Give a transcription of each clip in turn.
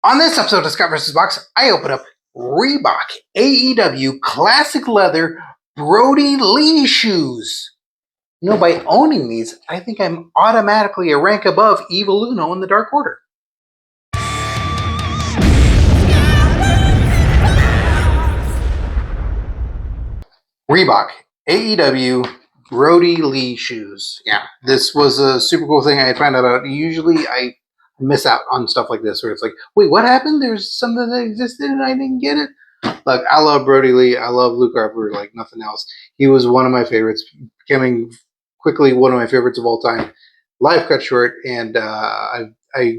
On this episode of Scott vs. Box, I open up Reebok AEW Classic Leather Brodie Lee shoes. You know, by owning these, I think I'm automatically a rank above Evil Uno in the Dark Order. Reebok AEW Brodie Lee shoes. Yeah, this was a super cool thing I found out about. Usually I miss out on stuff like this where it's like, wait, what happened? There's something that existed and I didn't get it. Like, I love Brodie Lee. I love Luke Harper like nothing else. He was one of my favorites, becoming quickly one of my favorites of all time. Life cut short, and I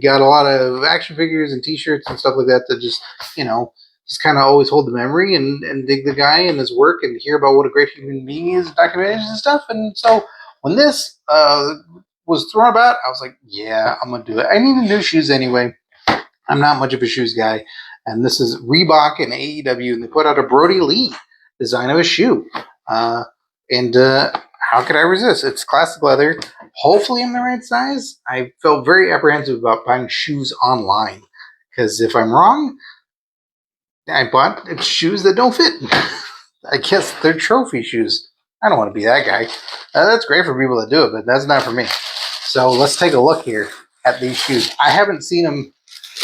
got a lot of action figures and T-shirts and stuff like that just, just kind of always hold the memory and dig the guy and his work and hear about what a great human being he is, documentaries and stuff. And so when this was thrown about, I was like, yeah, I'm going to do it. I needed new shoes anyway. I'm not much of a shoes guy. And this is Reebok and AEW, and they put out a Brodie Lee design of a shoe. How could I resist? It's classic leather. Hopefully I'm the right size. I felt very apprehensive about buying shoes online, because if I'm wrong, I bought shoes that don't fit. I guess they're trophy shoes. I don't want to be that guy. That's great for people that do it, but that's not for me. So let's take a look here at these shoes. I haven't seen them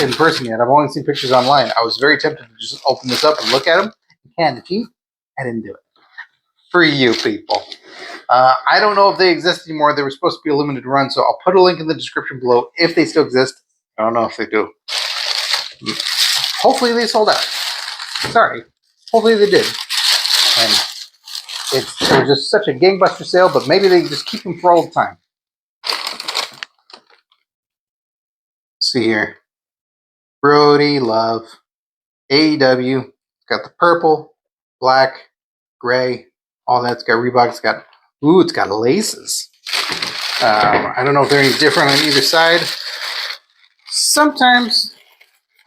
in person yet. I've only seen pictures online. I was very tempted to just open this up and look at them. Hand the teeth. I didn't do it. For you people. I don't know if they exist anymore. They were supposed to be a limited run, so I'll put a link in the description below if they still exist. I don't know if they do. Hopefully they sold out. Sorry. Hopefully they did. And it was just such a gangbuster sale, but maybe they just keep them for all the time. Let's see here. Brodie, love. AEW. It's got the purple, black, gray, all that. It's got Reebok. It's got laces. I don't know if they're any different on either side. Sometimes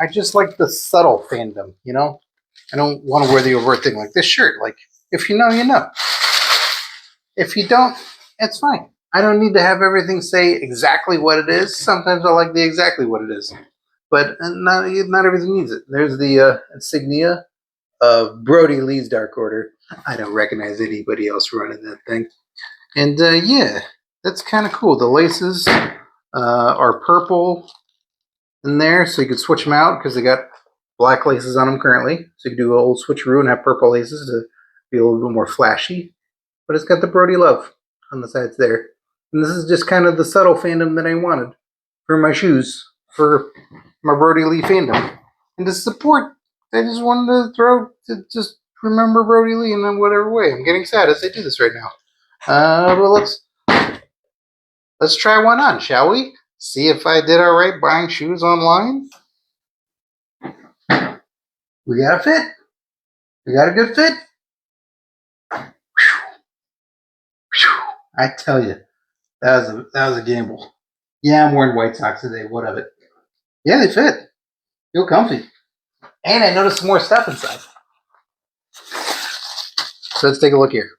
I just like the subtle fandom, I don't want to wear the overt thing like this shirt. Like, if you know, you know. If you don't, it's fine. I don't need to have everything say exactly what it is. Sometimes I like the exactly what it is. But not everything needs it. There's the insignia of Brodie Lee's Dark Order. I don't recognize anybody else running that thing. And yeah, that's kind of cool. The laces are purple in there, so you could switch them out because they got black laces on them currently. So you can do an old switcheroo and have purple laces to be a little bit more flashy. But it's got the Brodie love on the sides there. And this is just kind of the subtle fandom that I wanted for my shoes, for my Brodie Lee fandom. And to support, I just wanted to just remember Brodie Lee in whatever way. I'm getting sad as I do this right now. But let's try one on, shall we? See if I did all right buying shoes online. We got a fit. We got a good fit. I tell you, that was a gamble. Yeah, I'm wearing White Sox today. What of it? Yeah, they fit. Feel comfy. And I noticed some more stuff inside. So let's take a look here.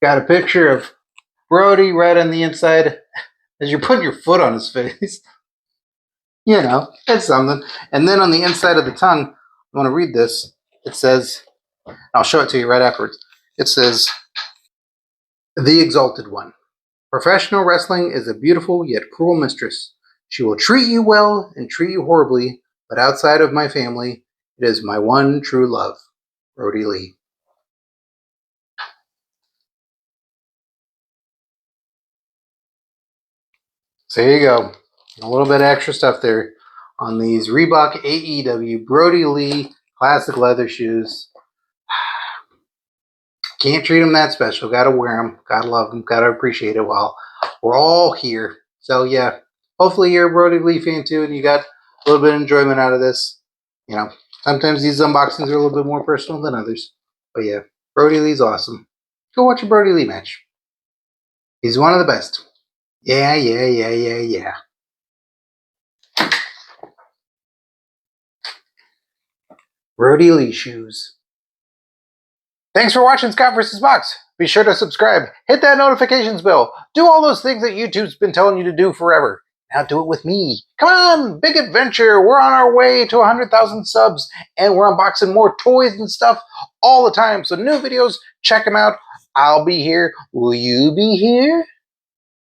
Got a picture of Brodie right on the inside as you're putting your foot on his face. It's something. And then on the inside of the tongue, I want to read this. It says, I'll show it to you right afterwards. It says, "The Exalted One. Professional wrestling is a beautiful yet cruel mistress. She will treat you well and treat you horribly, but outside of my family, it is my one true love, Brodie Lee." So there you go. A little bit of extra stuff there on these Reebok AEW Brodie Lee classic leather shoes. Can't treat them that special. Gotta wear them. Gotta love them. Gotta appreciate it while we're all here. So yeah, hopefully you're a Brodie Lee fan too, and you got a little bit of enjoyment out of this. Sometimes these unboxings are a little bit more personal than others. But yeah, Brodie Lee's awesome. Go watch a Brodie Lee match. He's one of the best. Yeah. Brodie Lee shoes. Thanks for watching Scott vs. Box. Be sure to subscribe, hit that notifications bell, do all those things that YouTube's been telling you to do forever. Now do it with me. Come on, big adventure. We're on our way to 100,000 subs, and we're unboxing more toys and stuff all the time. So new videos, check them out. I'll be here. Will you be here?